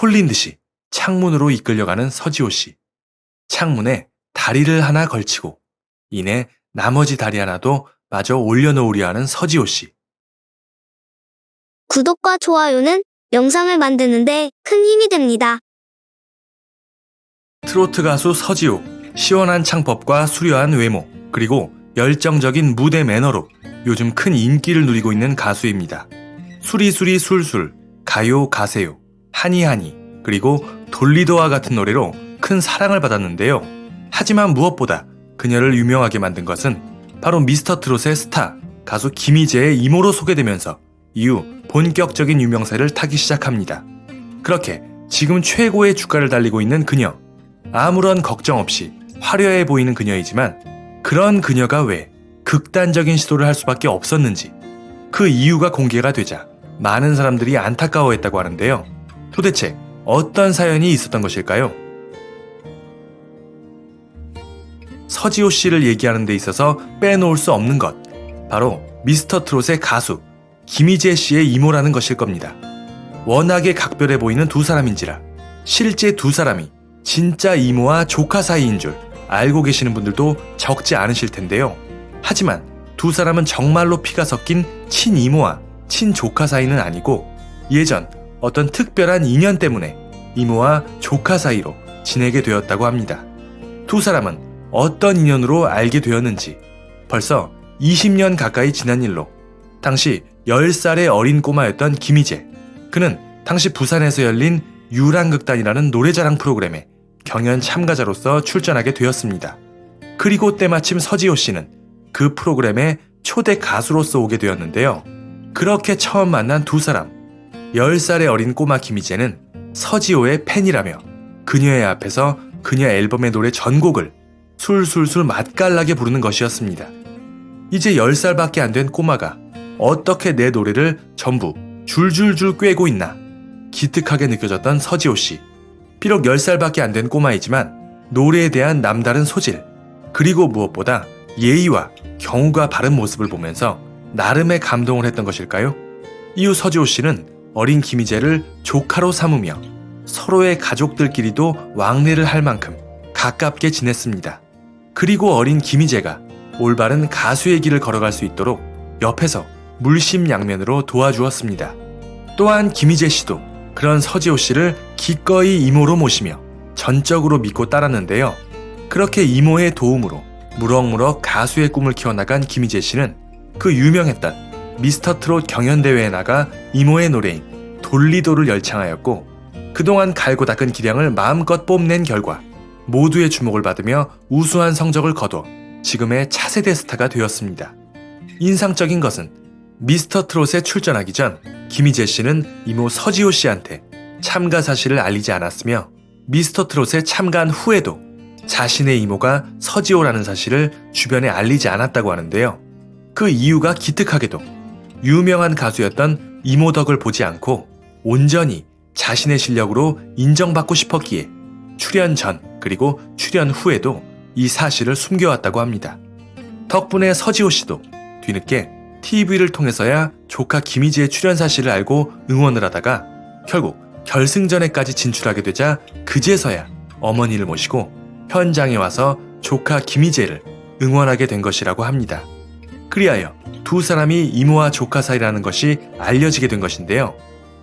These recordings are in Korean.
홀린 듯이 창문으로 이끌려가는 서지호 씨. 창문에 다리를 하나 걸치고 이내 나머지 다리 하나도 마저 올려놓으려 하는 서지호 씨. 구독과 좋아요는 영상을 만드는데 큰 힘이 됩니다. 트로트 가수 서지호, 시원한 창법과 수려한 외모, 그리고 열정적인 무대 매너로 요즘 큰 인기를 누리고 있는 가수입니다. 수리수리 술술, 가요 가세요, 하니하니, 그리고 돌리도와 같은 노래로 큰 사랑을 받았는데요. 하지만 무엇보다 그녀를 유명하게 만든 것은 바로 미스터트롯의 스타, 가수 김희재의 이모로 소개되면서 이후 본격적인 유명세를 타기 시작합니다. 그렇게 지금 최고의 주가를 달리고 있는 그녀. 아무런 걱정 없이 화려해 보이는 그녀이지만 그런 그녀가 왜 극단적인 시도를 할 수밖에 없었는지, 그 이유가 공개가 되자 많은 사람들이 안타까워했다고 하는데요. 도대체 어떤 사연이 있었던 것일까요? 서지호 씨를 얘기하는 데 있어서 빼놓을 수 없는 것, 바로 미스터트롯의 가수 김희재 씨의 이모라는 것일 겁니다. 워낙에 각별해 보이는 두 사람인지라 실제 두 사람이 진짜 이모와 조카 사이인 줄 알고 계시는 분들도 적지 않으실 텐데요. 하지만 두 사람은 정말로 피가 섞인 친이모와 친조카 사이는 아니고 예전 어떤 특별한 인연 때문에 이모와 조카 사이로 지내게 되었다고 합니다. 두 사람은 어떤 인연으로 알게 되었는지 벌써 20년 가까이 지난 일로 당시 10살의 어린 꼬마였던 김희재, 그는 당시 부산에서 열린 유랑극단이라는 노래자랑 프로그램에 경연 참가자로서 출전하게 되었습니다. 그리고 때마침 서지호 씨는 그 프로그램의 초대 가수로서 오게 되었는데요. 그렇게 처음 만난 두 사람, 10살의 어린 꼬마 김희재는 서지호의 팬이라며 그녀의 앞에서 그녀 앨범의 노래 전곡을 술술술 맛깔나게 부르는 것이었습니다. 이제 10살밖에 안 된 꼬마가 어떻게 내 노래를 전부 줄줄줄 꿰고 있나 기특하게 느껴졌던 서지호 씨. 비록 10살밖에 안 된 꼬마이지만 노래에 대한 남다른 소질, 그리고 무엇보다 예의와 경우가 바른 모습을 보면서 나름의 감동을 했던 것일까요? 이후 서지호 씨는 어린 김희재를 조카로 삼으며 서로의 가족들끼리도 왕래를 할 만큼 가깝게 지냈습니다. 그리고 어린 김희재가 올바른 가수의 길을 걸어갈 수 있도록 옆에서 물심양면으로 도와주었습니다. 또한 김희재 씨도 그런 서지호 씨를 기꺼이 이모로 모시며 전적으로 믿고 따랐는데요. 그렇게 이모의 도움으로 무럭무럭 가수의 꿈을 키워나간 김희재 씨는 그 유명했던 미스터트롯 경연대회에 나가 이모의 노래인 돌리도를 열창하였고, 그동안 갈고 닦은 기량을 마음껏 뽐낸 결과 모두의 주목을 받으며 우수한 성적을 거둬 지금의 차세대 스타가 되었습니다. 인상적인 것은 미스터트롯에 출전하기 전 김희재 씨는 이모 서지호 씨한테 참가 사실을 알리지 않았으며, 미스터트롯에 참가한 후에도 자신의 이모가 서지호라는 사실을 주변에 알리지 않았다고 하는데요. 그 이유가 기특하게도 유명한 가수였던 이모 덕을 보지 않고 온전히 자신의 실력으로 인정받고 싶었기에 출연 전 그리고 출연 후에도 이 사실을 숨겨왔다고 합니다. 덕분에 서지호 씨도 뒤늦게 TV를 통해서야 조카 김희재의 출연 사실을 알고 응원을 하다가 결국 결승전에까지 진출하게 되자 그제서야 어머니를 모시고 현장에 와서 조카 김희재를 응원하게 된 것이라고 합니다. 그리하여 두 사람이 이모와 조카 사이라는 것이 알려지게 된 것인데요.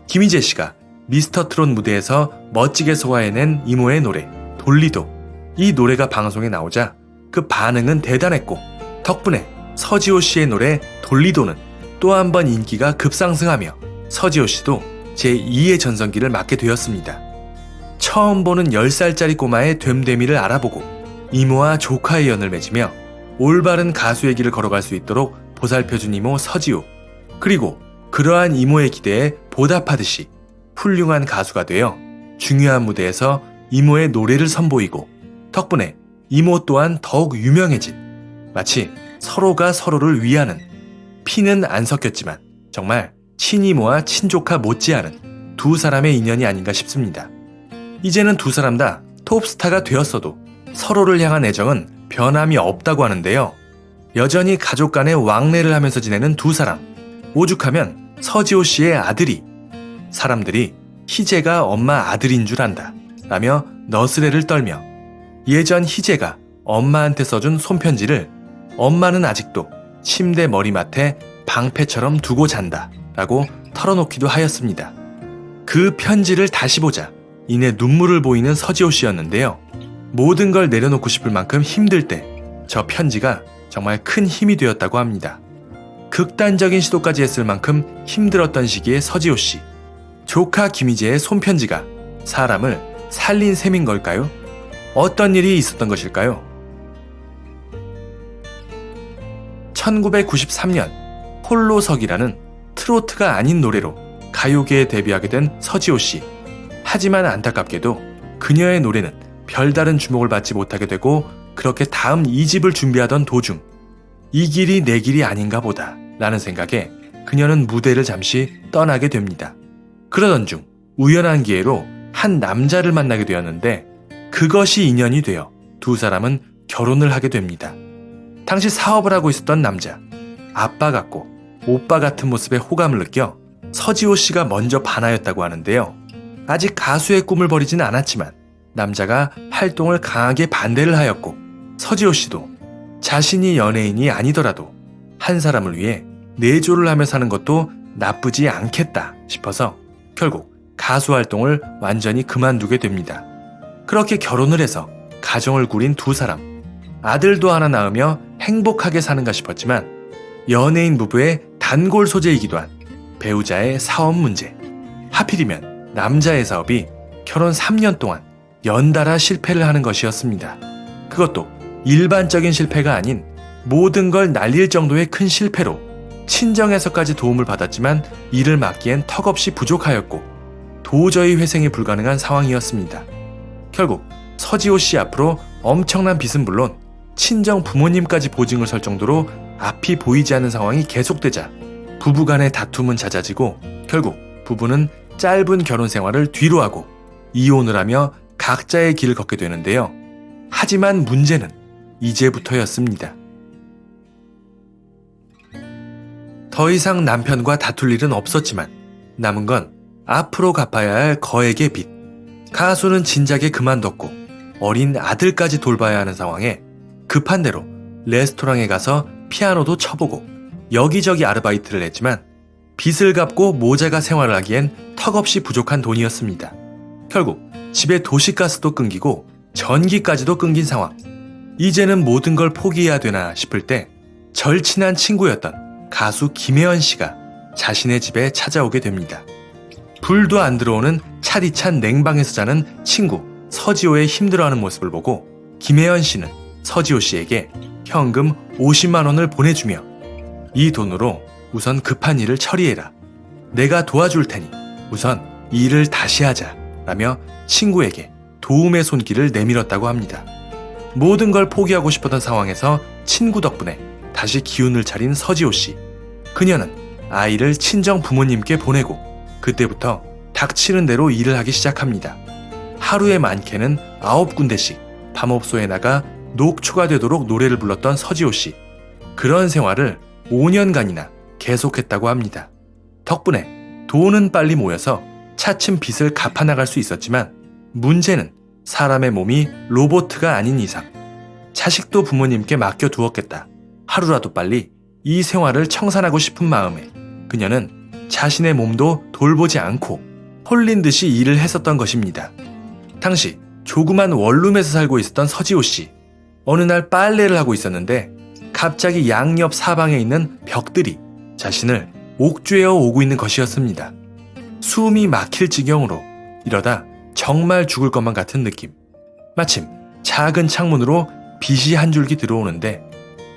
김희재 씨가 미스터트롯 무대에서 멋지게 소화해낸 이모의 노래 돌리도, 이 노래가 방송에 나오자 그 반응은 대단했고, 덕분에 서지호 씨의 노래 돌리도는 또 한 번 인기가 급상승하며 서지호 씨도 제2의 전성기를 맞게 되었습니다. 처음 보는 10살짜리 꼬마의 됨됨이를 알아보고 이모와 조카의 연을 맺으며 올바른 가수의 길을 걸어갈 수 있도록 보살펴준 이모 서지호, 그리고 그러한 이모의 기대에 보답하듯이 훌륭한 가수가 되어 중요한 무대에서 이모의 노래를 선보이고, 덕분에 이모 또한 더욱 유명해진, 마치 서로가 서로를 위하는, 피는 안 섞였지만 정말 친이모와 친조카 못지않은 두 사람의 인연이 아닌가 싶습니다. 이제는 두 사람 다 톱스타가 되었어도 서로를 향한 애정은 변함이 없다고 하는데요. 여전히 가족 간의 왕래를 하면서 지내는 두 사람, 오죽하면 서지호 씨의 아들이, 사람들이 희재가 엄마 아들인 줄 안다 라며 너스레를 떨며 예전 희재가 엄마한테 써준 손편지를 엄마는 아직도 침대 머리맡에 방패처럼 두고 잔다 라고 털어놓기도 하였습니다. 그 편지를 다시 보자 이내 눈물을 보이는 서지호 씨였는데요. 모든 걸 내려놓고 싶을 만큼 힘들 때 저 편지가 정말 큰 힘이 되었다고 합니다. 극단적인 시도까지 했을 만큼 힘들었던 시기의 서지호 씨. 조카 김희재의 손편지가 사람을 살린 셈인 걸까요? 어떤 일이 있었던 것일까요? 1993년 홀로서기라는 트로트가 아닌 노래로 가요계에 데뷔하게 된 서지호 씨. 하지만 안타깝게도 그녀의 노래는 별다른 주목을 받지 못하게 되고 그렇게 다음 2집을 준비하던 도중 이 길이 내 길이 아닌가 보다 라는 생각에 그녀는 무대를 잠시 떠나게 됩니다. 그러던 중 우연한 기회로 한 남자를 만나게 되었는데 그것이 인연이 되어 두 사람은 결혼을 하게 됩니다. 당시 사업을 하고 있었던 남자, 아빠 같고 오빠 같은 모습에 호감을 느껴 서지호 씨가 먼저 반하였다고 하는데요. 아직 가수의 꿈을 버리지는 않았지만 남자가 활동을 강하게 반대를 하였고 서지호 씨도 자신이 연예인이 아니더라도 한 사람을 위해 내조를 하며 사는 것도 나쁘지 않겠다 싶어서 결국 가수 활동을 완전히 그만두게 됩니다. 그렇게 결혼을 해서 가정을 꾸린 두 사람. 아들도 하나 낳으며 행복하게 사는가 싶었지만 연예인 부부의 단골 소재이기도 한 배우자의 사업 문제. 하필이면 남자의 사업이 결혼 3년 동안 연달아 실패를 하는 것이었습니다. 그것도 일반적인 실패가 아닌 모든 걸 날릴 정도의 큰 실패로 친정에서까지 도움을 받았지만 이를 막기엔 턱없이 부족하였고 도저히 회생이 불가능한 상황이었습니다. 결국 서지호 씨 앞으로 엄청난 빚은 물론 친정 부모님까지 보증을 설 정도로 앞이 보이지 않는 상황이 계속되자 부부간의 다툼은 잦아지고 결국 부부는 짧은 결혼 생활을 뒤로하고 이혼을 하며 각자의 길을 걷게 되는데요. 하지만 문제는 이제부터였습니다. 더 이상 남편과 다툴 일은 없었지만 남은 건 앞으로 갚아야 할 거액의 빚. 가수는 진작에 그만뒀고 어린 아들까지 돌봐야 하는 상황에 급한 대로 레스토랑에 가서 피아노도 쳐보고 여기저기 아르바이트를 했지만 빚을 갚고 모자가 생활을 하기엔 턱없이 부족한 돈이었습니다. 결국 집에 도시가스도 끊기고 전기까지도 끊긴 상황. 이제는 모든 걸 포기해야 되나 싶을 때 절친한 친구였던 가수 김혜연 씨가 자신의 집에 찾아오게 됩니다. 불도 안 들어오는 차디찬 냉방에서 자는 친구 서지호의 힘들어하는 모습을 보고 김혜연 씨는 서지호 씨에게 현금 50만 원을 보내주며 이 돈으로 우선 급한 일을 처리해라. 내가 도와줄 테니 우선 이 일을 다시 하자 라며 친구에게 도움의 손길을 내밀었다고 합니다. 모든 걸 포기하고 싶었던 상황에서 친구 덕분에 다시 기운을 차린 서지호 씨. 그녀는 아이를 친정 부모님께 보내고 그때부터 닥치는 대로 일을 하기 시작합니다. 하루에 많게는 9군데씩 밤업소에 나가 녹초가 되도록 노래를 불렀던 서지호 씨. 그런 생활을 5년간이나 계속했다고 합니다. 덕분에 돈은 빨리 모여서 차츰 빚을 갚아나갈 수 있었지만 문제는 사람의 몸이 로봇가 아닌 이상 자식도 부모님께 맡겨두었겠다. 하루라도 빨리 이 생활을 청산하고 싶은 마음에 그녀는 자신의 몸도 돌보지 않고 홀린 듯이 일을 했었던 것입니다. 당시 조그만 원룸에서 살고 있었던 서지호 씨. 어느 날 빨래를 하고 있었는데 갑자기 양옆 사방에 있는 벽들이 자신을 옥죄어 오고 있는 것이었습니다. 숨이 막힐 지경으로 이러다 정말 죽을 것만 같은 느낌. 마침 작은 창문으로 빛이 한 줄기 들어오는데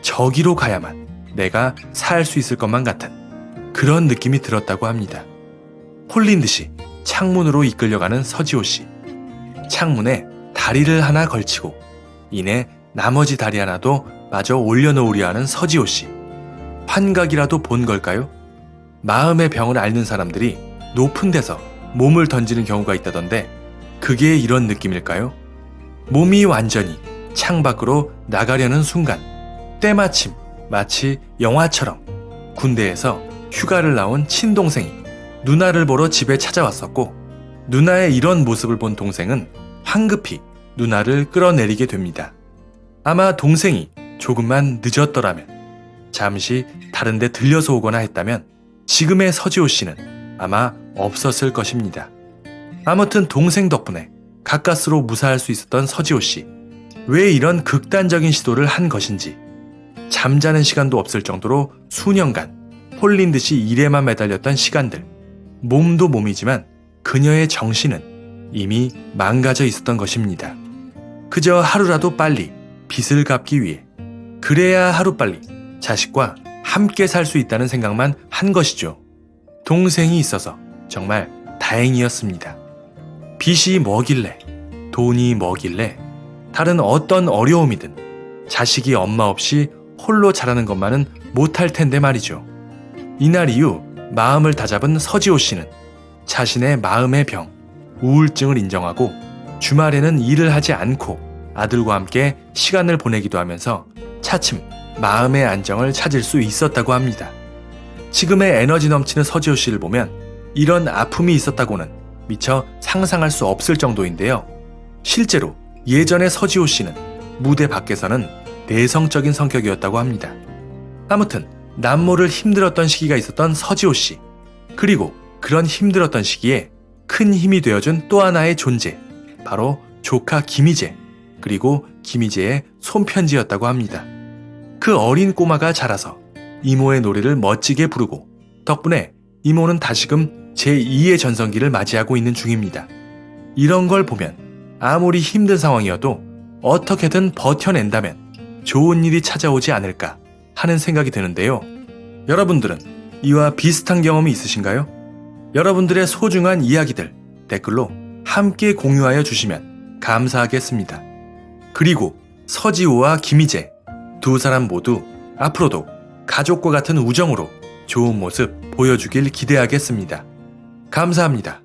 저기로 가야만 내가 살 수 있을 것만 같은 그런 느낌이 들었다고 합니다. 홀린 듯이 창문으로 이끌려가는 서지호 씨. 창문에 다리를 하나 걸치고 이내 나머지 다리 하나도 마저 올려놓으려 하는 서지호 씨. 환각이라도 본 걸까요? 마음의 병을 앓는 사람들이 높은 데서 몸을 던지는 경우가 있다던데 그게 이런 느낌일까요? 몸이 완전히 창밖으로 나가려는 순간 때마침 마치 영화처럼 군대에서 휴가를 나온 친동생이 누나를 보러 집에 찾아왔었고 누나의 이런 모습을 본 동생은 황급히 누나를 끌어내리게 됩니다. 아마 동생이 조금만 늦었더라면, 잠시 다른 데 들려서 오거나 했다면 지금의 서지호 씨는 아마 없었을 것입니다. 아무튼 동생 덕분에 가까스로 무사할 수 있었던 서지호 씨. 왜 이런 극단적인 시도를 한 것인지, 잠자는 시간도 없을 정도로 수년간 홀린 듯이 일에만 매달렸던 시간들, 몸도 몸이지만 그녀의 정신은 이미 망가져 있었던 것입니다. 그저 하루라도 빨리 빚을 갚기 위해, 그래야 하루빨리 자식과 함께 살 수 있다는 생각만 한 것이죠. 동생이 있어서 정말 다행이었습니다. 빚이 뭐길래, 돈이 뭐길래, 다른 어떤 어려움이든 자식이 엄마 없이 홀로 자라는 것만은 못할 텐데 말이죠. 이날 이후 마음을 다잡은 서지호 씨는 자신의 마음의 병, 우울증을 인정하고 주말에는 일을 하지 않고 아들과 함께 시간을 보내기도 하면서 차츰 마음의 안정을 찾을 수 있었다고 합니다. 지금의 에너지 넘치는 서지호 씨를 보면 이런 아픔이 있었다고는 미처 상상할 수 없을 정도인데요. 실제로 예전의 서지호 씨는 무대 밖에서는 내성적인 성격이었다고 합니다. 아무튼 남모를 힘들었던 시기가 있었던 서지호 씨. 그리고 그런 힘들었던 시기에 큰 힘이 되어준 또 하나의 존재, 바로 조카 김희재, 그리고 김희재의 손편지였다고 합니다. 그 어린 꼬마가 자라서 이모의 노래를 멋지게 부르고 덕분에 이모는 다시금 제2의 전성기를 맞이하고 있는 중입니다. 이런 걸 보면 아무리 힘든 상황이어도 어떻게든 버텨낸다면 좋은 일이 찾아오지 않을까 하는 생각이 드는데요. 여러분들은 이와 비슷한 경험이 있으신가요? 여러분들의 소중한 이야기들 댓글로 함께 공유하여 주시면 감사하겠습니다. 그리고 서지호와 김희재 두 사람 모두 앞으로도 가족과 같은 우정으로 좋은 모습 보여주길 기대하겠습니다. 감사합니다.